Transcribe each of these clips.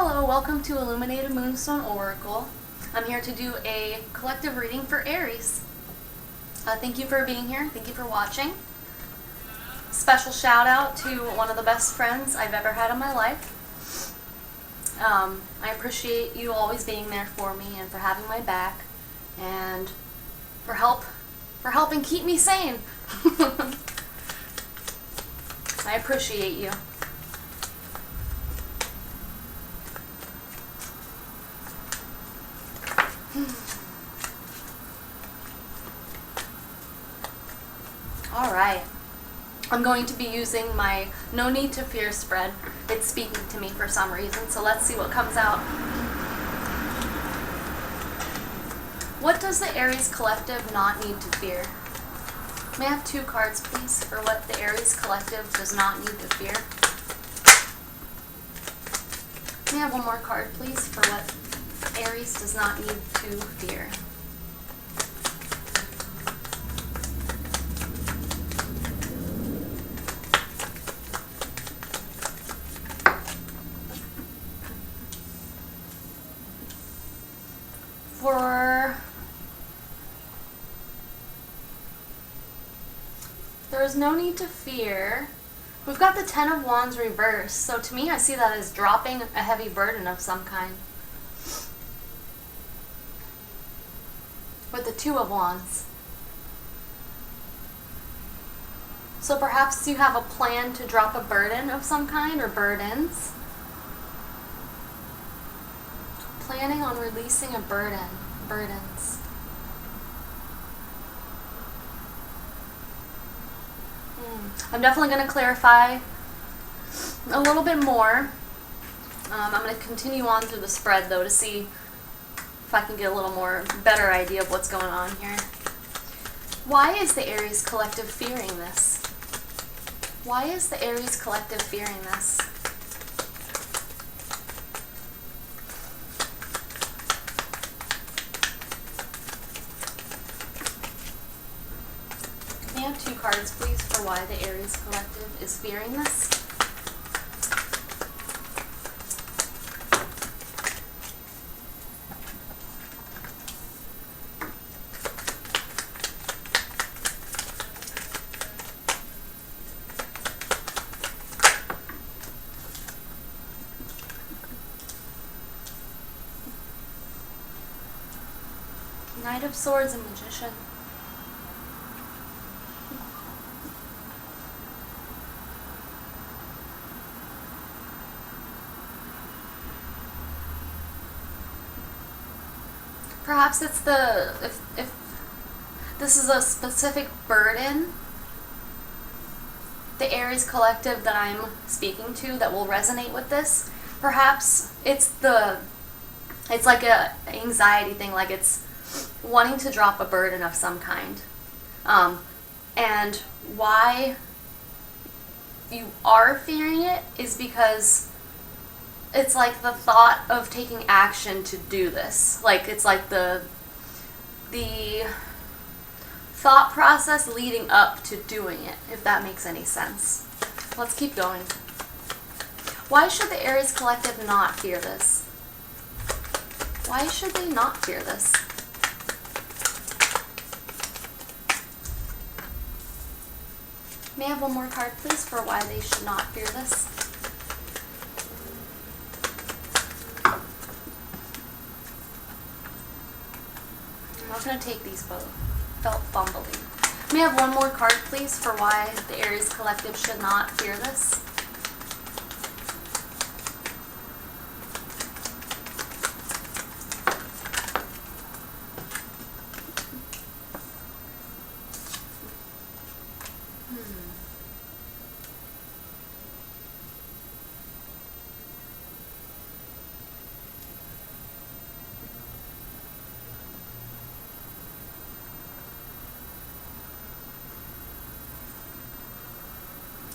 Hello, welcome to Illuminated Moonstone Oracle. I'm here to do a collective reading for Aries. Thank you for being here. Thank you for watching. Special shout out to one of the best friends I've ever had in my life. I appreciate you always being there for me and for having my back and for helping keep me sane. I appreciate you. Alright, I'm going to be using my No Need to Fear spread. It's speaking to me for some reason, so let's see what comes out. What does the Aries Collective not need to fear? May I have 2 cards, please, for what the Aries Collective does not need to fear? May I have 1 more card, please, for what Aries does not need to fear? There is no need to fear. We've got the 10 of Wands reversed, so to me I see that as dropping a heavy burden of some kind. With the 2 of Wands. So perhaps you have a plan to drop a burden of some kind, or burdens. Planning on releasing a burdens. I'm definitely going to clarify a little bit more. I'm going to continue on through the spread though to see if I can get a little more better idea of what's going on here. Why is the Aries Collective fearing this? Why is the Aries Collective fearing this? May I have 2 cards, please, for why the Aries Collective is fearing this? Knight of Swords and Magician. Perhaps it's if this is a specific burden, the Aries Collective that I'm speaking to that will resonate with this, perhaps it's like a anxiety thing, like it's wanting to drop a burden of some kind. And why you are fearing it is because it's like the thought of taking action to do this. Like it's like the thought process leading up to doing it, if that makes any sense. Let's keep going. Why should the Aries Collective not fear this? Why should they not fear this? May I have 1 more card, please, for why they should not fear this? I'm not going to take these both. Felt fumbling. May I have 1 more card, please, for why the Aries Collective should not fear this?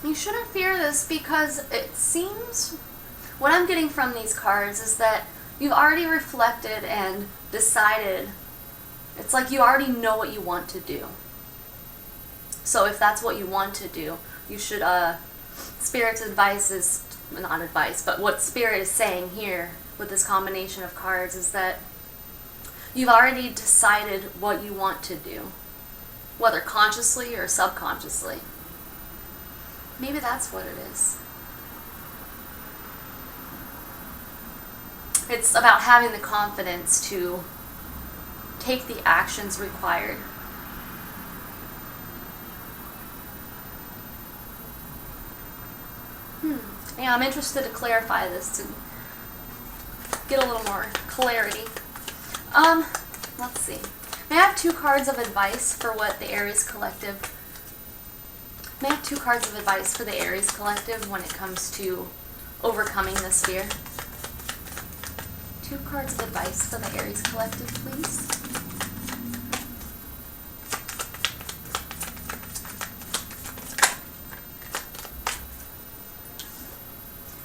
You shouldn't fear this because it seems, what I'm getting from these cards is that you've already reflected and decided. It's like you already know what you want to do. So if that's what you want to do, you should, Spirit's advice is not advice, but what Spirit is saying here with this combination of cards is that you've already decided what you want to do, whether consciously or subconsciously. Maybe that's what it is. It's about having the confidence to take the actions required. Yeah, I'm interested to clarify this, to get a little more clarity. Let's see. May I have 2 cards of advice for what the Aries Collective... May I have 2 cards of advice for the Aries Collective when it comes to overcoming this fear? 2 cards of advice for the Aries Collective, please.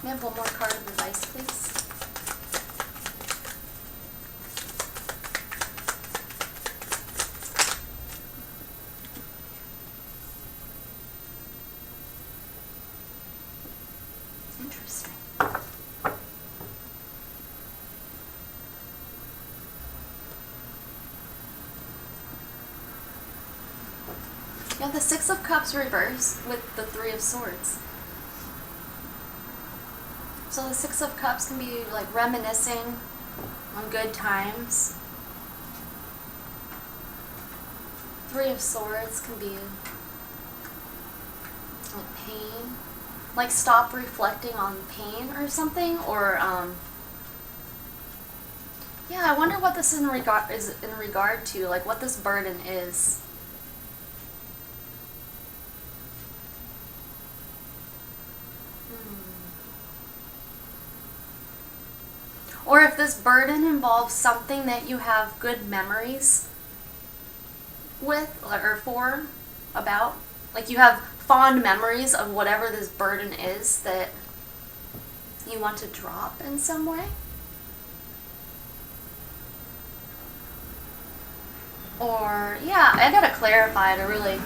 May I have 1 more card of advice, please? Interesting. You have the 6 of Cups reversed with the 3 of Swords. So the 6 of Cups can be like reminiscing on good times. 3 of Swords can be like pain. Like stop reflecting on pain or something, or yeah, I wonder what this is in regard to, like what this burden is. Or if this burden involves something that you have good memories with or for, about, like you have fond memories of whatever this burden is that you want to drop in some way. Or, yeah, I gotta clarify to really...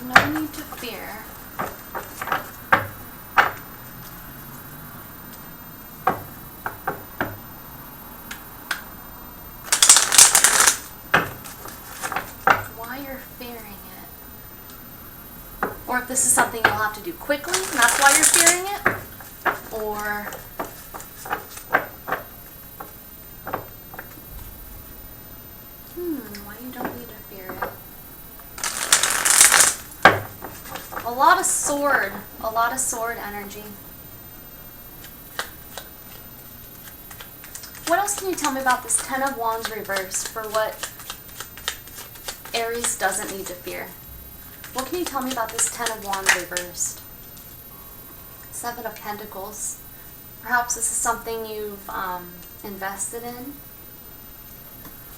No need to fear. Why you're fearing it. Or if this is something you'll have to do quickly, and that's why you're fearing it. Or... why you don't need to fear it. A lot of sword energy. What else can you tell me about this 10 of Wands reversed for what Aries doesn't need to fear? What can you tell me about this 10 of Wands reversed? 7 of Pentacles. Perhaps this is something you've invested in.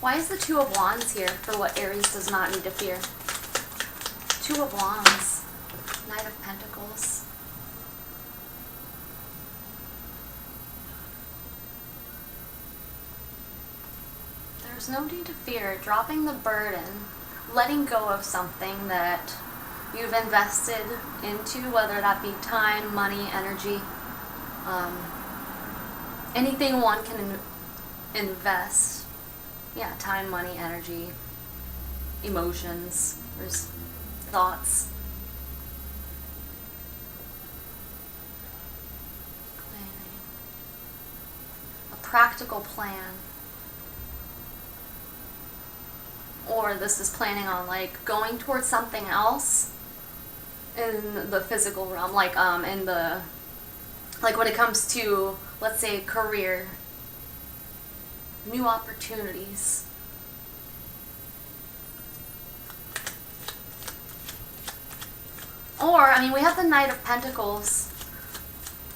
Why is the 2 of Wands here for what Aries does not need to fear? 2 of Wands. Knight of Pentacles. There's no need to fear. Dropping the burden, letting go of something that you've invested into, whether that be time, money, energy, anything one can invest. Yeah, time, money, energy, emotions, there's thoughts. Planning. A practical plan. Or this is planning on like going towards something else in the physical realm, like in the, like when it comes to, let's say, career, new opportunities. Or, I mean, we have the Knight of Pentacles,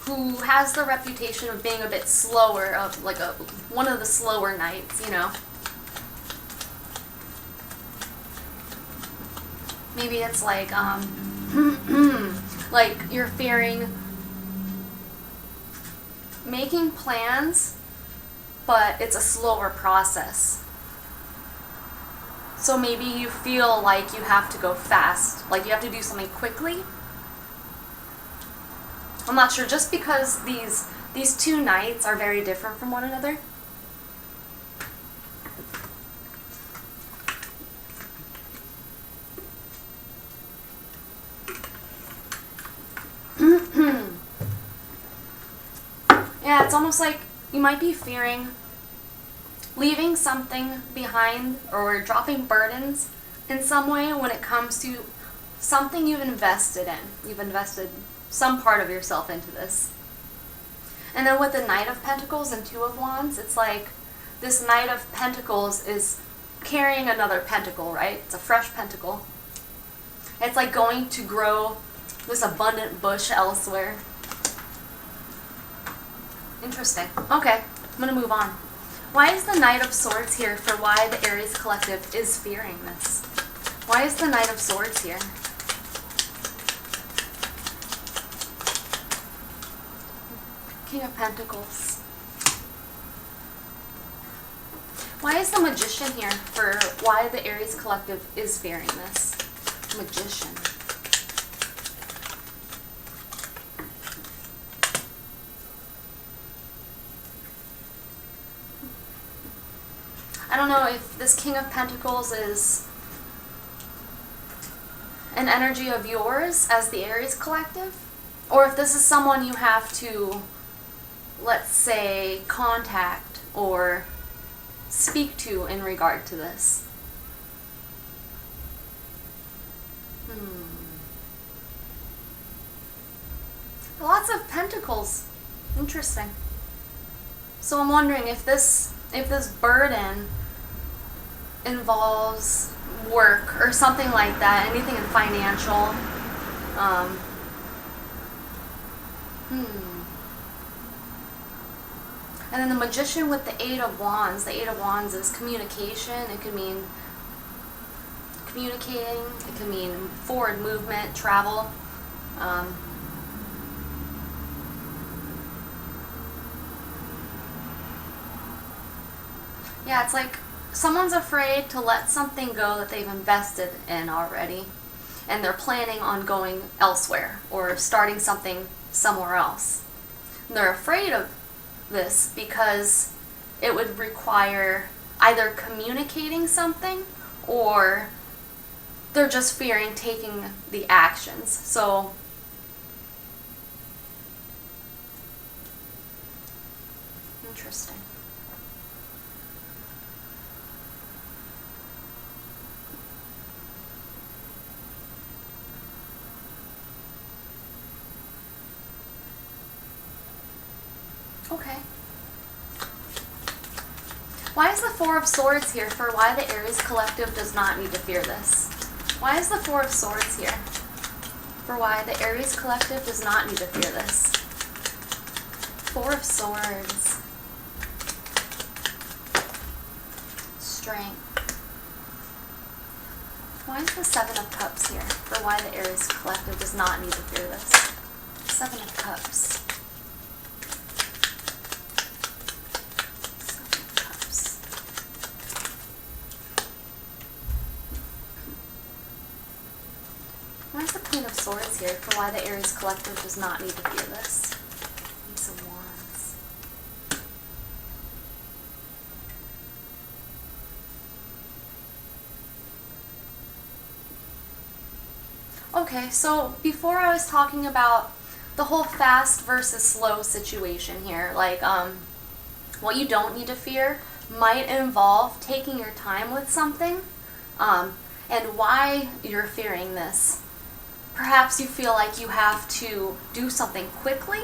who has the reputation of being a bit slower, of like one of the slower knights, you know. Maybe it's like, Like you're fearing making plans, but it's a slower process. So maybe you feel like you have to go fast, like you have to do something quickly. I'm not sure, just because these two nights are very different from one another. Yeah, it's almost like you might be fearing leaving something behind or dropping burdens in some way when it comes to something you've invested in. You've invested some part of yourself into this. And then with the Knight of Pentacles and Two of Wands, it's like this Knight of Pentacles is carrying another pentacle, right? It's a fresh pentacle. It's like going to grow this abundant bush elsewhere. Interesting. Okay, I'm going to move on. Why is the Knight of Swords here for why the Aries Collective is fearing this? Why is the Knight of Swords here? King of Pentacles. Why is the Magician here for why the Aries Collective is fearing this? Magician. I don't know if this King of Pentacles is an energy of yours as the Aries Collective, or if this is someone you have to, let's say, contact or speak to in regard to this. Lots of pentacles. Interesting. So I'm wondering if this burden involves work or something like that, anything in financial. And then the Magician with the Eight of Wands. The Eight of Wands is communication. It could mean communicating. It could mean forward movement, travel. Yeah, it's like someone's afraid to let something go that they've invested in already, and they're planning on going elsewhere or starting something somewhere else. And they're afraid of this because it would require either communicating something, or they're just fearing taking the actions. So interesting. Okay. Why is the Four of Swords here for why the Aries Collective does not need to fear this? Why is the Four of Swords here for why the Aries Collective does not need to fear this? Four of Swords. Strength. Why is the Seven of Cups here for why the Aries Collective does not need to fear this? Seven of Cups. Why is the Queen of Swords here for why the Aries Collective does not need to fear this? Ace of Wands. Okay, so before I was talking about the whole fast versus slow situation here, like what you don't need to fear might involve taking your time with something, and why you're fearing this. Perhaps you feel like you have to do something quickly.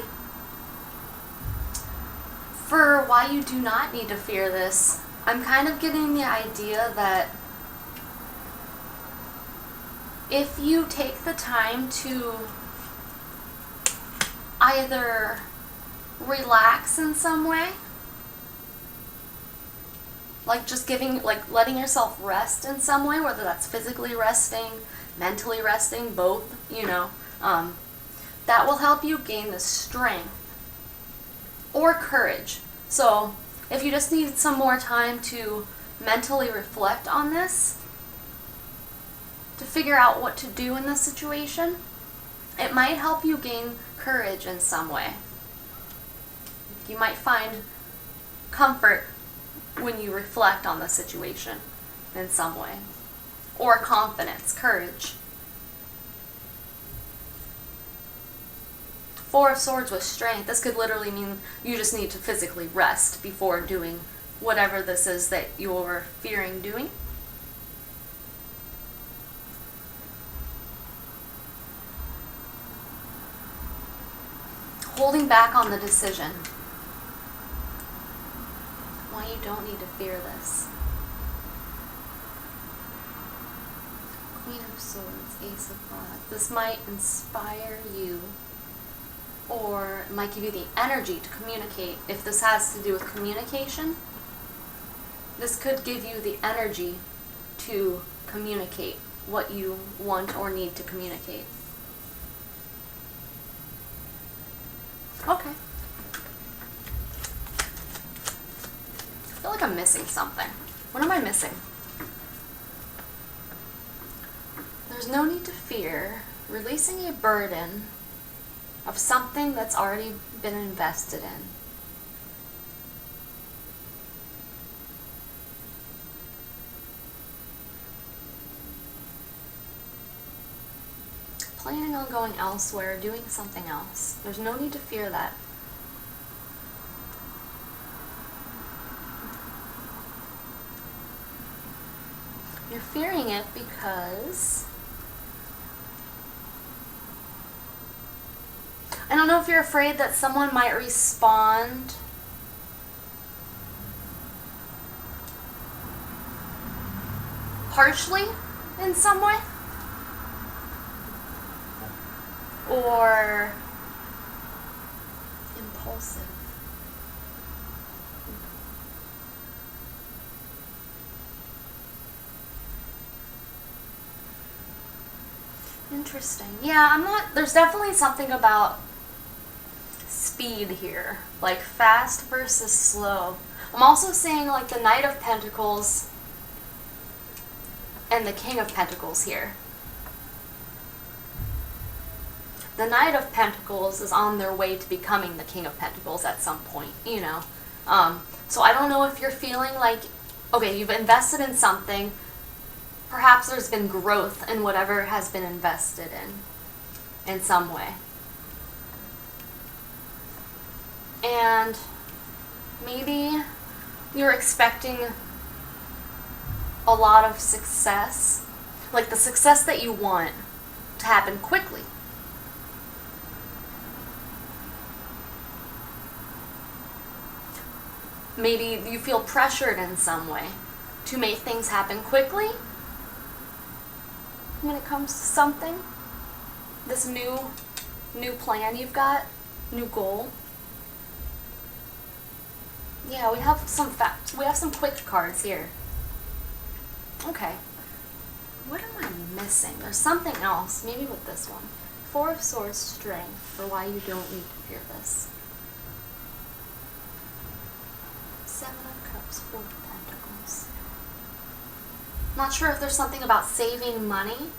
For why you do not need to fear this, I'm kind of getting the idea that if you take the time to either relax in some way, like just letting yourself rest in some way, whether that's physically resting, mentally resting, both, that will help you gain the strength or courage. So if you just need some more time to mentally reflect on this, to figure out what to do in this situation, it might help you gain courage in some way. You might find comfort when you reflect on the situation in some way. Or confidence, courage. 4 of Swords with strength. This could literally mean you just need to physically rest before doing whatever this is that you're fearing doing. Holding back on the decision. Why you don't need to fear this. Queen of Swords, Ace of Wands. This might inspire you, or it might give you the energy to communicate. If this has to do with communication, this could give you the energy to communicate what you want or need to communicate. Okay. I feel like I'm missing something. What am I missing? There's no need to fear. Releasing a burden of something that's already been invested in. Planning on going elsewhere, doing something else. There's no need to fear that. You're fearing it because I don't know if you're afraid that someone might respond harshly in some way, or impulsive. Interesting. Yeah, there's definitely something about speed here, like fast versus slow. I'm also seeing like the Knight of Pentacles and the King of Pentacles here. The Knight of Pentacles is on their way to becoming the King of Pentacles at some point, you know. So I don't know if you're feeling like, okay, you've invested in something. Perhaps there's been growth in whatever has been invested in some way. And maybe you're expecting a lot of success, like the success that you want to happen quickly. Maybe you feel pressured in some way to make things happen quickly when it comes to something. This new plan you've got, new goal. Yeah, we have some facts. We have some quick cards here. Okay. What am I missing? There's something else. Maybe with this one. 4 of Swords, strength, for why you don't need to fear this. 7 of Cups, 4 of Pentacles. Not sure if there's something about saving money.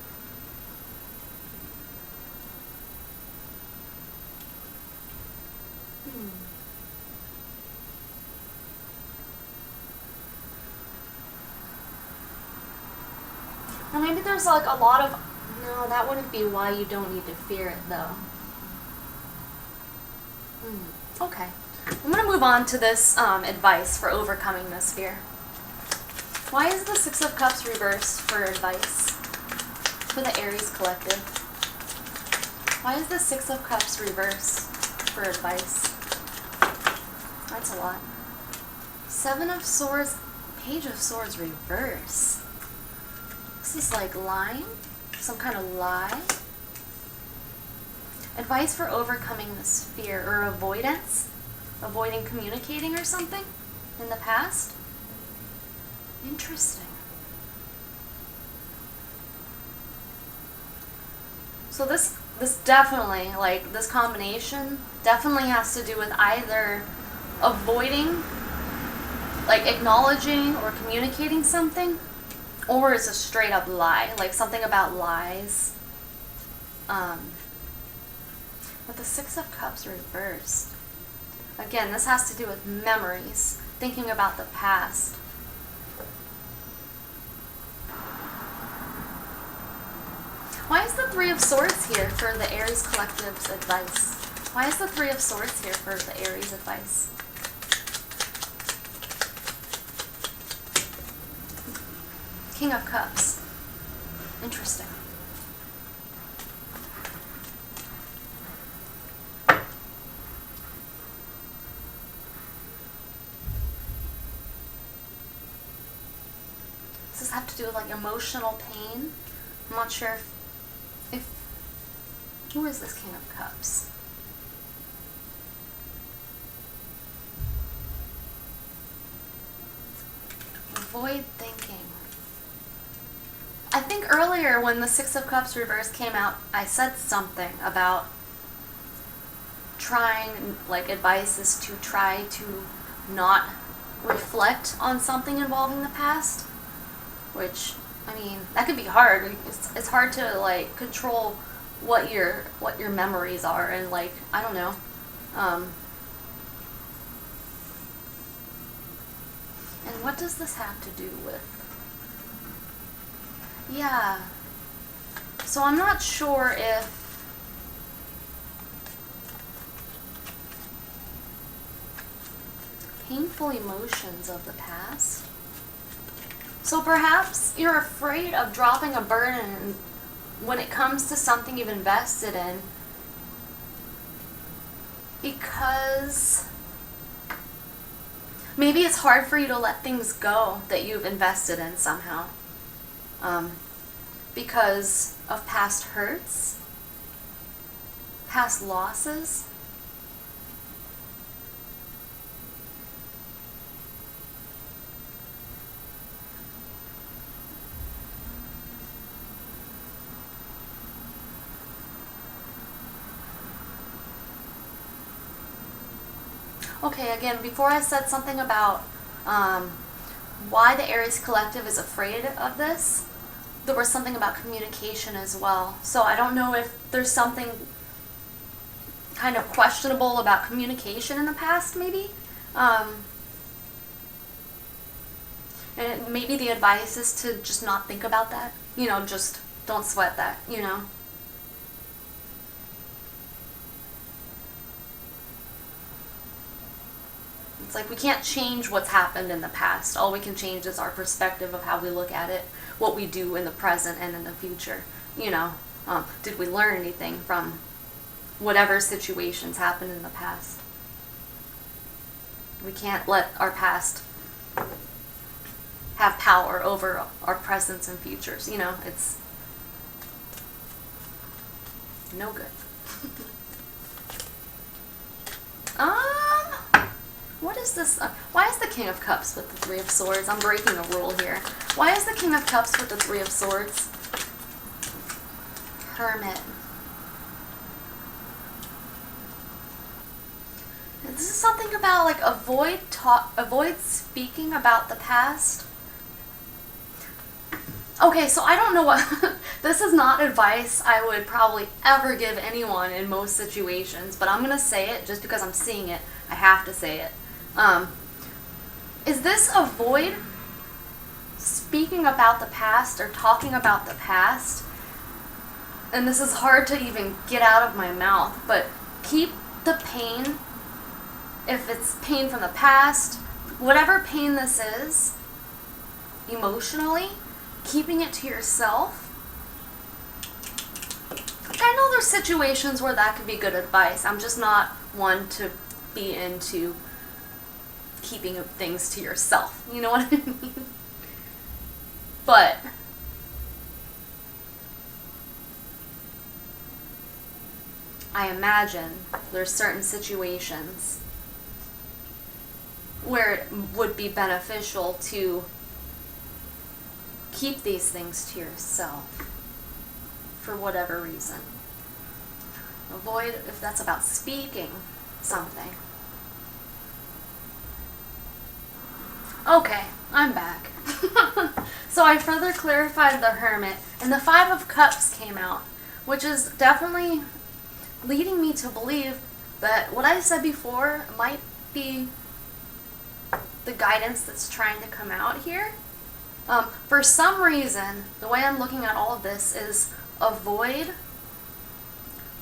Or maybe there's like a lot of... No, that wouldn't be why you don't need to fear it, though. Okay. I'm going to move on to this advice for overcoming this fear. Why is the 6 of Cups reversed for advice for the Aries collective? Why is the 6 of Cups reversed for advice? That's a lot. 7 of Swords, Page of Swords reverse. This is like lying, some kind of lie. Advice for overcoming this fear or avoidance, avoiding communicating or something in the past. Interesting. So this this definitely, like, this combination definitely has to do with either avoiding, like, acknowledging or communicating something, or it's a straight up lie, like something about lies. But the Six of Cups reversed. Again, this has to do with memories, thinking about the past. Why is the Three of Swords here for the Aries Collective's advice? Why is the Three of Swords here for the Aries advice? King of Cups. Interesting. Does this have to do with like emotional pain? I'm not sure if who is this King of Cups? Avoid thinking. I think earlier when the Six of Cups reverse came out, I said something about trying, like, advice is to try to not reflect on something involving the past, which, I mean, that could be hard. It's hard to, like, control what your memories are, and, like, I don't know. And what does this have to do with? Yeah. So I'm not sure if painful emotions of the past. So perhaps you're afraid of dropping a burden when it comes to something you've invested in, because maybe it's hard for you to let things go that you've invested in somehow, because of past hurts, past losses. Okay, again, before I said something about why the Aries Collective is afraid of this, there was something about communication as well. So I don't know if there's something kind of questionable about communication in the past, maybe. And maybe the advice is to just not think about that. You know, just don't sweat that, you know. It's like we can't change what's happened in the past. All we can change is our perspective of how we look at it, what we do in the present and in the future. You know, did we learn anything from whatever situations happened in the past? We can't let our past have power over our presents and futures. You know, it's no good. What is this? Why is the King of Cups with the Three of Swords? I'm breaking a rule here. Why is the King of Cups with the Three of Swords? Hermit. This is something about, like, avoid speaking about the past. Okay, so I don't know what this is not advice I would probably ever give anyone in most situations, but I'm gonna say it just because I'm seeing it. I have to say it. Is this avoid speaking about the past or talking about the past? And this is hard to even get out of my mouth, but keep the pain, if it's pain from the past, whatever pain this is, emotionally, keeping it to yourself. I know there's situations where that could be good advice. I'm just not one to be into keeping things to yourself. You know what I mean? But I imagine there's certain situations where it would be beneficial to keep these things to yourself for whatever reason. Avoid if that's about speaking something. Okay, I'm back. So I further clarified the Hermit, and the Five of Cups came out, which is definitely leading me to believe that what I said before might be the guidance that's trying to come out here. For some reason, the way I'm looking at all of this is avoid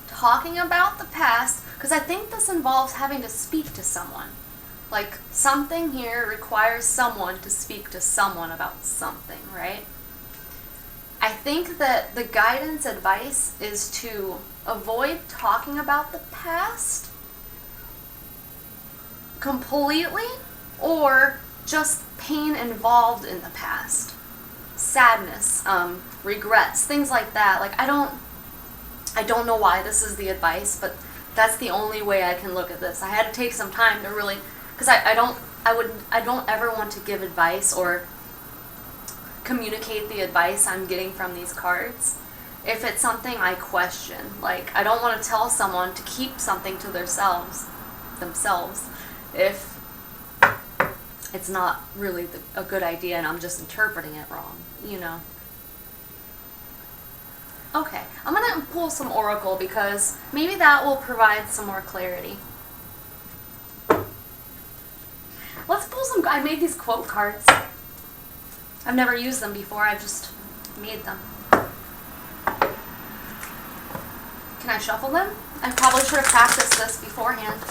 talking about the past, because I think this involves having to speak to someone. Like, something here requires someone to speak to someone about something, right? I think that the guidance advice is to avoid talking about the past completely, or just pain involved in the past. Sadness, regrets, things like that. Like, I don't know why this is the advice, but that's the only way I can look at this. I had to take some time to really, because I don't ever want to give advice or communicate the advice I'm getting from these cards if it's something I question. Like, I don't want to tell someone to keep something to themselves if it's not really a good idea and I'm just interpreting it wrong, you know. Okay, I'm going to pull some Oracle because maybe that will provide some more clarity. Let's pull some, I made these quote cards. I've never used them before, I've just made them. Can I shuffle them? I probably should have practiced this beforehand.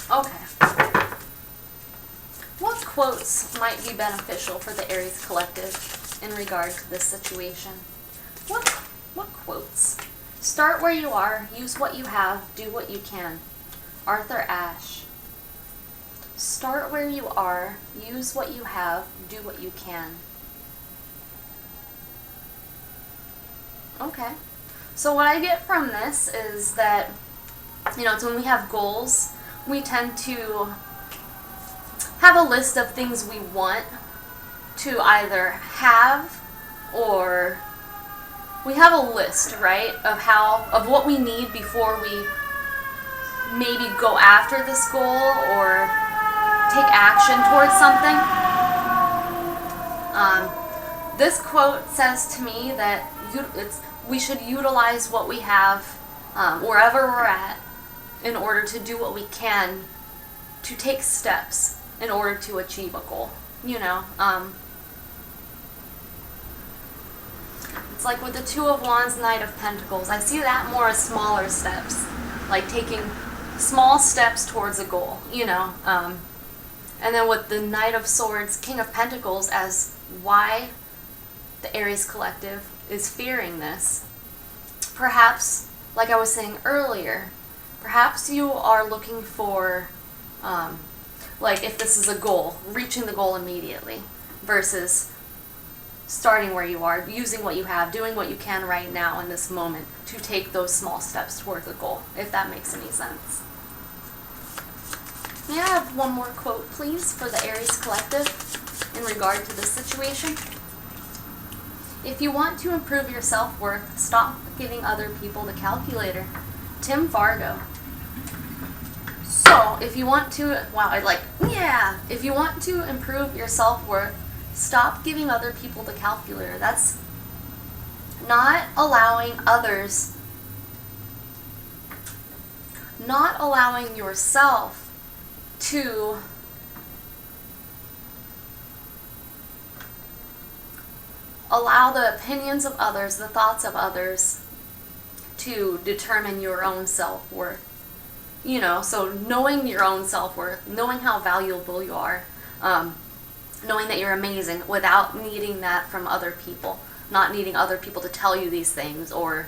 Okay. What quotes might be beneficial for the Aries collective in regard to this situation? What quotes? Start where you are, use what you have, do what you can. Arthur Ashe. Start where you are, use what you have, do what you can. Okay. So what I get from this is that, you know, it's when we have goals, we tend to have a list of things we want to either have, or we have a list, right, of what we need before we maybe go after this goal or take action towards something. This quote says to me that we should utilize what we have wherever we're at in order to do what we can to take steps in order to achieve a goal. You know, it's like with the Two of Wands, Knight of Pentacles. I see that more as smaller steps, like taking small steps towards a goal, you know. And then with the Knight of Swords, King of Pentacles, as why the Aries collective is fearing this. Perhaps, like I was saying earlier, perhaps you are looking for, like if this is a goal, reaching the goal immediately versus starting where you are, using what you have, doing what you can right now in this moment to take those small steps towards the goal, if that makes any sense. May I have one more quote, please, for the Aries collective in regard to this situation? If you want to improve your self-worth, stop giving other people the calculator. Tim Fargo. So, if you want to, if you want to improve your self-worth, stop giving other people the calculator. That's not allowing others, not allowing yourself to allow the opinions of others, the thoughts of others, to determine your own self-worth. You know, so knowing your own self-worth, knowing how valuable you are, knowing that you're amazing without needing that from other people, not needing other people to tell you these things or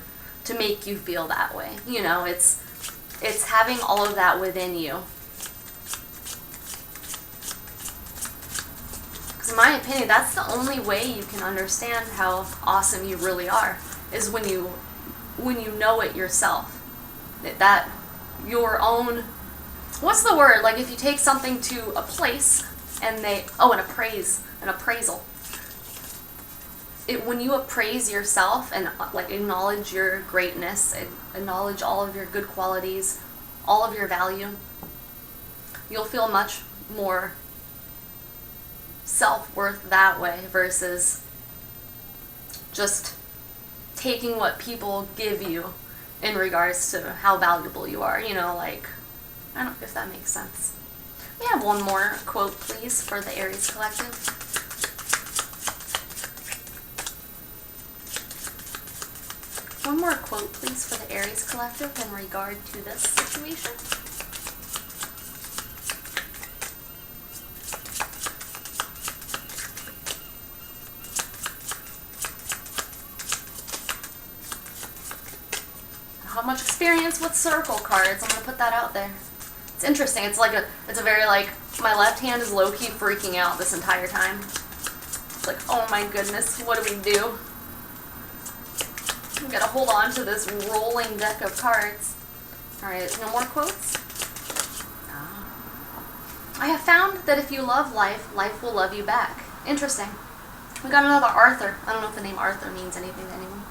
to make you feel that way. You know, it's having all of that within you. Because in my opinion, that's the only way you can understand how awesome you really are, is when you know it yourself. That your own, what's the word? Like if you take something to a place and an appraisal. When you appraise yourself and like acknowledge your greatness and acknowledge all of your good qualities, all of your value, you'll feel much more self-worth that way versus just taking what people give you in regards to how valuable you are. You know, like, I don't know if that makes sense. We have one more quote, please, for the Aries Collective. One more quote, please, for the Aries Collective in regard to this situation. How much experience with circle cards? I'm gonna put that out there. It's interesting. It's a very like, my left hand is low-key freaking out this entire time. It's like, oh my goodness, what do we do? We gotta hold on to this rolling deck of cards. Alright, no more quotes? I have found that if you love life, life will love you back. Interesting. We got another Arthur. I don't know if the name Arthur means anything to anyone.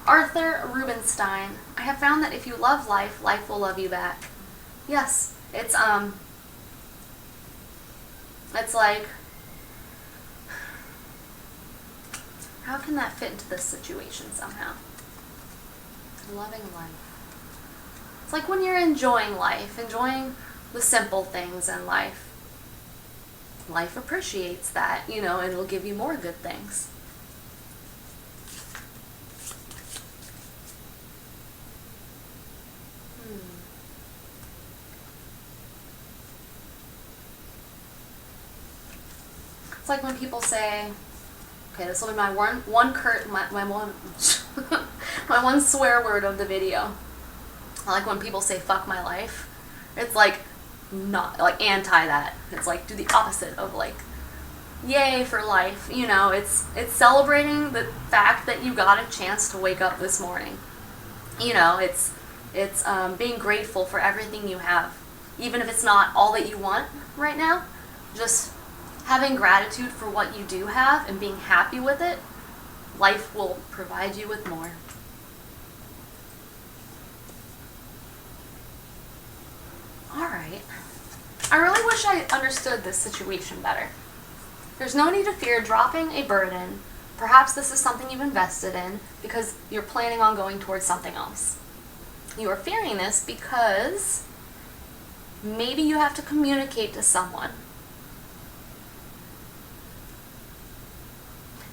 Arthur Rubinstein. I have found that if you love life, life will love you back. Yes, it's like, how can that fit into this situation somehow? Loving life. It's like when you're enjoying life, enjoying the simple things in life. Life appreciates that, you know, and it'll give you more good things. It's like when people say, okay, this will be my one my one swear word of the video. I like when people say fuck my life. It's like not like anti that. It's like do the opposite of like yay for life. You know, it's celebrating the fact that you got a chance to wake up this morning. You know, it's being grateful for everything you have, even if it's not all that you want right now. Just having gratitude for what you do have and being happy with it. Life will provide you with more. Alright. I really wish I understood this situation better. There's no need to fear dropping a burden. Perhaps this is something you've invested in because you're planning on going towards something else. You are fearing this because maybe you have to communicate to someone.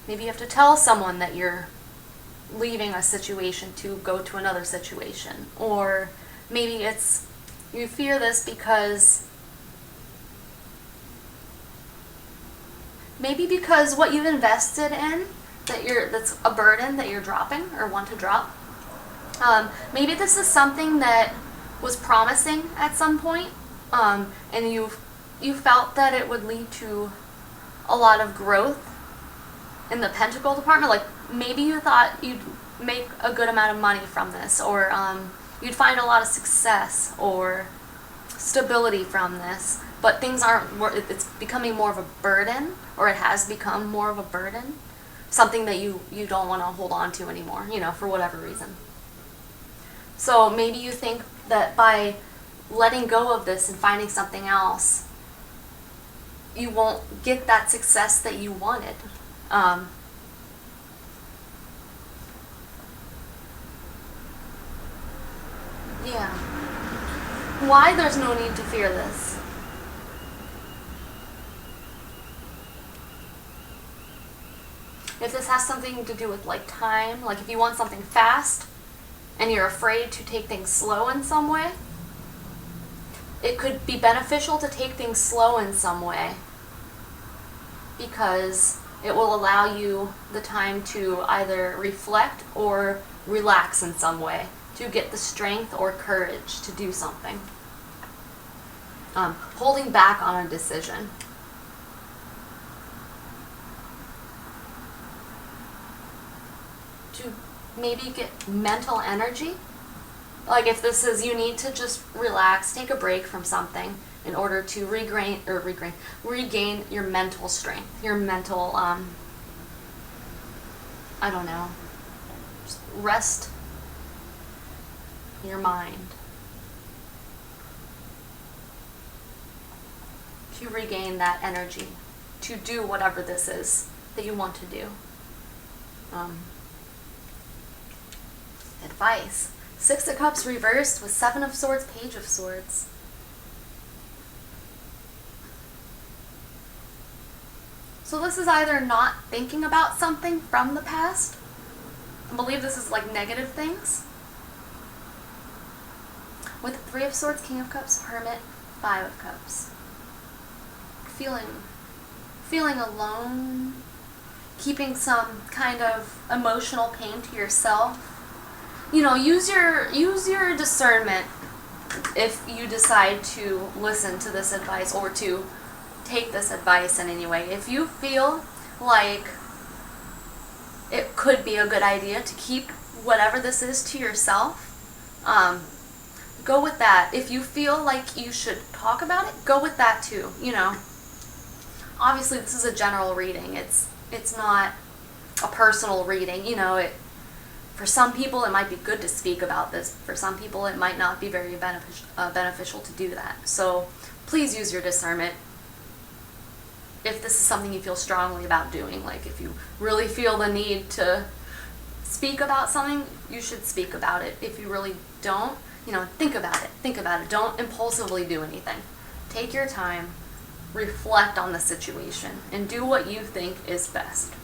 Maybe you have to tell someone that you're leaving a situation to go to another situation. Or maybe it's, you fear this because what you've invested in, that's a burden that you're dropping or want to drop. Maybe this is something that was promising at some point, and you felt that it would lead to a lot of growth in the Pentacle department. Like maybe you thought you'd make a good amount of money from this, or you'd find a lot of success or stability from this, but things aren't, it's becoming more of a burden, or it has become more of a burden, something that you don't want to hold on to anymore, you know, for whatever reason. So maybe you think that by letting go of this and finding something else, you won't get that success that you wanted. Yeah. Why there's no need to fear this? If this has something to do with like time, like if you want something fast and you're afraid to take things slow in some way, it could be beneficial to take things slow in some way because it will allow you the time to either reflect or relax in some way. to get the strength or courage to do something. Holding back on a decision. To maybe get mental energy. Like if this is, you need to just relax, take a break from something in order to regain your mental strength, your mental, I don't know, just rest your mind. To regain that energy to do whatever this is that you want to do. Advice. 6 of Cups reversed with 7 of Swords, Page of Swords. So this is either not thinking about something from the past. I believe this is like negative things. With 3 of Swords, King of Cups, Hermit, 5 of Cups. Feeling alone, keeping some kind of emotional pain to yourself. You know, use your discernment if you decide to listen to this advice or to take this advice in any way. If you feel like it could be a good idea to keep whatever this is to yourself, go with that. If you feel like you should talk about it, go with that too, you know. Obviously, this is a general reading. It's not a personal reading, you know. For some people, it might be good to speak about this. For some people, it might not be very beneficial to do that. So please use your discernment if this is something you feel strongly about doing. Like if you really feel the need to speak about something, you should speak about it. If you really don't, you know, think about it. Think about it. Don't impulsively do anything. Take your time, reflect on the situation, and do what you think is best.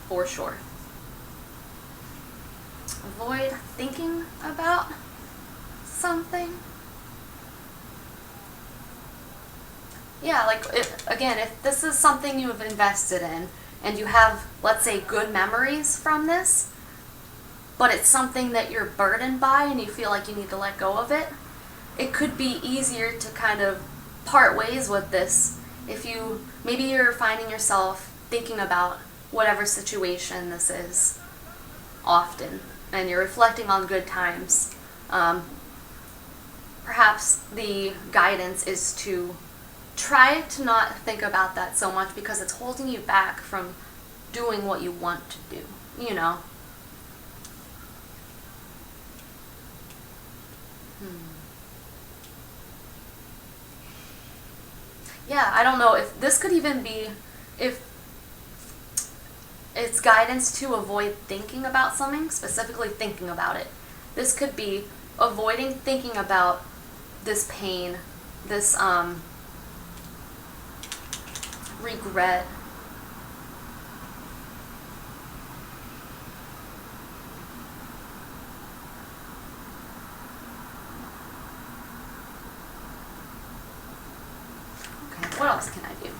For sure. Avoid thinking about something. Yeah, like, again, if this is something you have invested in, and you have, let's say, good memories from this, but it's something that you're burdened by and you feel like you need to let go of it, it could be easier to kind of part ways with this if maybe you're finding yourself thinking about whatever situation this is often, and you're reflecting on good times. Perhaps the guidance is to try to not think about that so much because it's holding you back from doing what you want to do, you know. Yeah, I don't know if this could even be, if it's guidance to avoid thinking about something, specifically thinking about it. This could be avoiding thinking about this pain, this regret. Okay, what else can I do?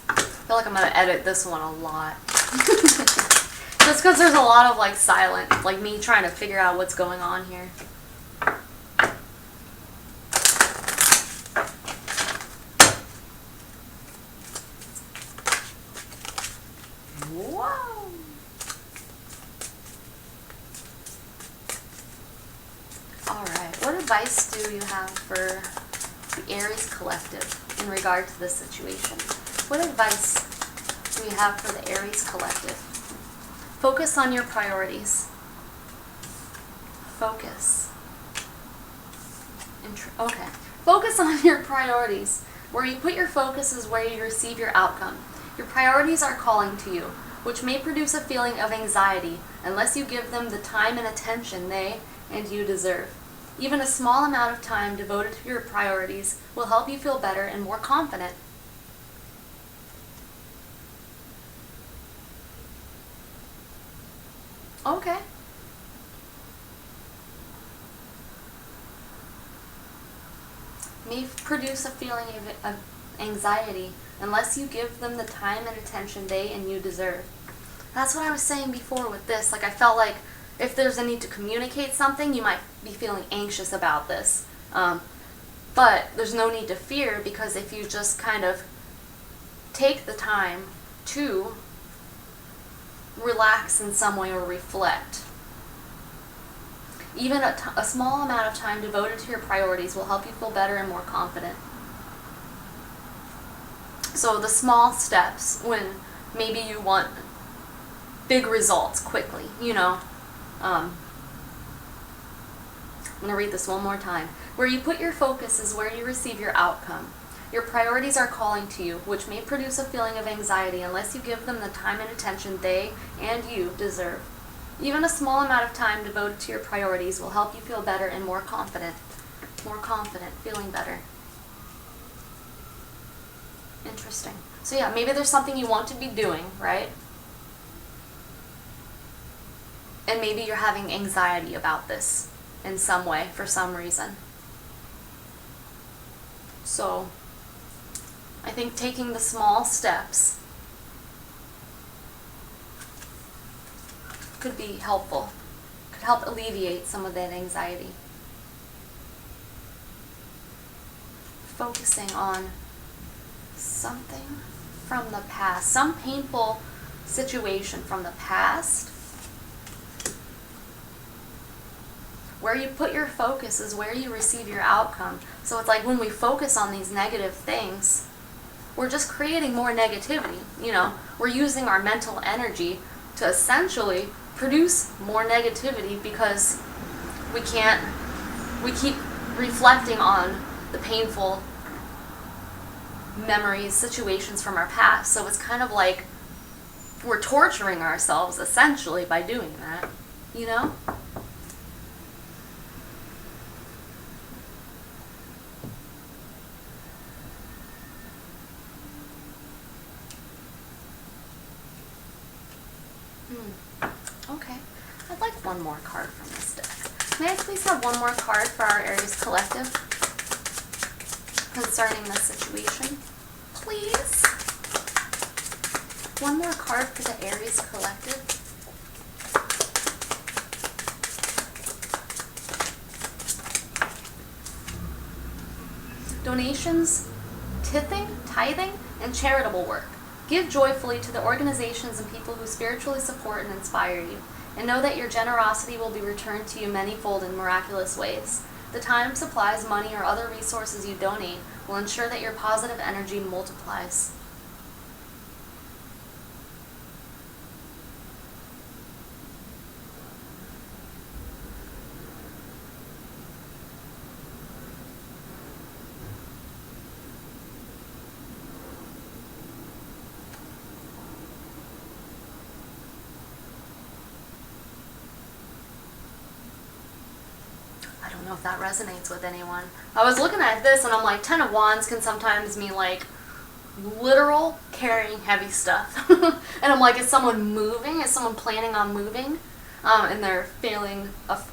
I feel like I'm going to edit this one a lot. Just because there's a lot of like silent, like me trying to figure out what's going on here. Whoa! Alright, what advice do you have for the Aries Collective in regard to this situation? What advice do we have for the Aries Collective? Focus on your priorities. Focus. Okay. Focus on your priorities. Where you put your focus is where you receive your outcome. Your priorities are calling to you, which may produce a feeling of anxiety unless you give them the time and attention they and you deserve. Even a small amount of time devoted to your priorities will help you feel better and more confident. Okay. May produce a feeling of anxiety unless you give them the time and attention they and you deserve. That's what I was saying before with this. Like, I felt like if there's a need to communicate something, you might be feeling anxious about this. But there's no need to fear, because if you just kind of take the time to relax in some way or reflect, even a small amount of time devoted to your priorities will help you feel better and more confident. So the small steps, when maybe you want big results quickly, you know. I'm going to read this one more time. Where you put your focus is where you receive your outcome. Your priorities are calling to you, which may produce a feeling of anxiety unless you give them the time and attention they and you deserve. Even a small amount of time devoted to your priorities will help you feel better and more confident. More confident, feeling better. Interesting. So yeah, maybe there's something you want to be doing, right? And maybe you're having anxiety about this in some way, for some reason. So I think taking the small steps could be helpful, could help alleviate some of that anxiety. Focusing on something from the past, some painful situation from the past. Where you put your focus is where you receive your outcome. So it's like when we focus on these negative things, we're just creating more negativity, you know. We're using our mental energy to essentially produce more negativity, because we keep reflecting on the painful memories, situations from our past. So it's kind of like we're torturing ourselves essentially by doing that, you know? Okay, I'd like one more card from this deck. May I please have one more card for our Aries Collective concerning this situation? Please? One more card for the Aries Collective. Donations, tithing, and charitable work. Give joyfully to the organizations and people who spiritually support and inspire you, and know that your generosity will be returned to you manyfold in miraculous ways. The time, supplies, money, or other resources you donate will ensure that your positive energy multiplies. I don't know if that resonates with anyone. I was looking at this and I'm like, 10 of Wands can sometimes mean like literal carrying heavy stuff. And I'm like, is someone moving? Is someone planning on moving? And they're feeling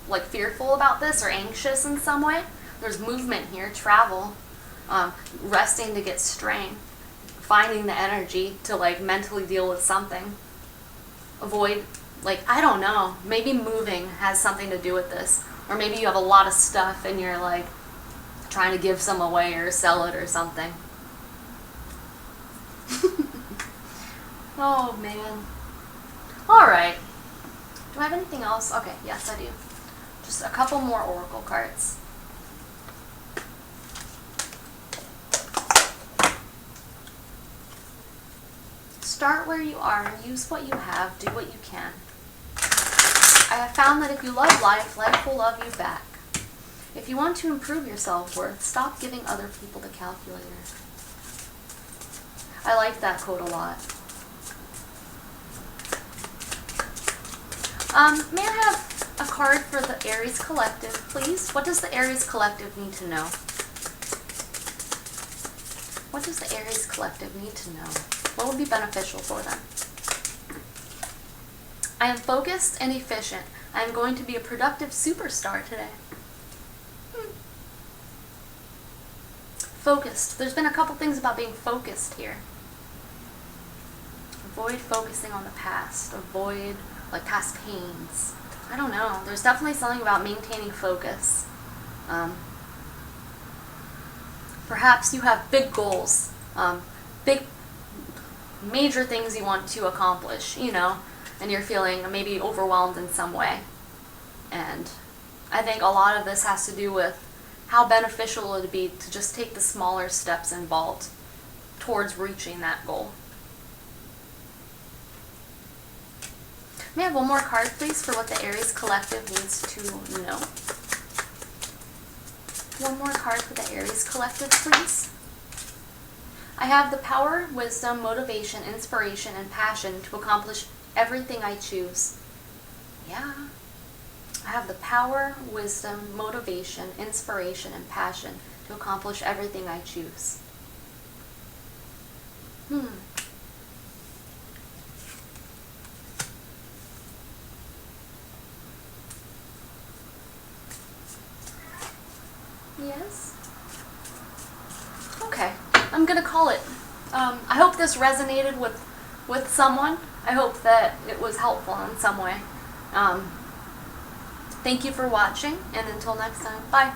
like fearful about this or anxious in some way. There's movement here, travel, resting to get strength, finding the energy to like mentally deal with something. Avoid, like, I don't know, maybe moving has something to do with this. Or maybe you have a lot of stuff and you're like trying to give some away or sell it or something. Oh man. Alright. Do I have anything else? Okay, yes I do. Just a couple more oracle cards. Start where you are, use what you have, do what you can. I have found that if you love life, life will love you back. If you want to improve your self-worth, stop giving other people the calculator. I like that quote a lot. May I have a card for the Aries Collective, please. What does the Aries Collective need to know? What does the Aries Collective need to know? What would be beneficial for them? I am focused and efficient. I am going to be a productive superstar today. Focused. There's been a couple things about being focused here. Avoid focusing on the past. Avoid, like, past pains. I don't know. There's definitely something about maintaining focus. Perhaps you have big goals. Big, major things you want to accomplish, you know, and you're feeling maybe overwhelmed in some way. And I think a lot of this has to do with how beneficial it would be to just take the smaller steps involved towards reaching that goal. May I have one more card, please, for what the Aries Collective needs to know? One more card for the Aries Collective, please. I have the power, wisdom, motivation, inspiration, and passion to accomplish everything I choose. Yeah. I have the power, wisdom, motivation, inspiration, and passion to accomplish everything I choose. Yes? Okay. I'm going to call it. I hope this resonated with someone. I hope that it was helpful in some way. Thank you for watching, and until next time, bye.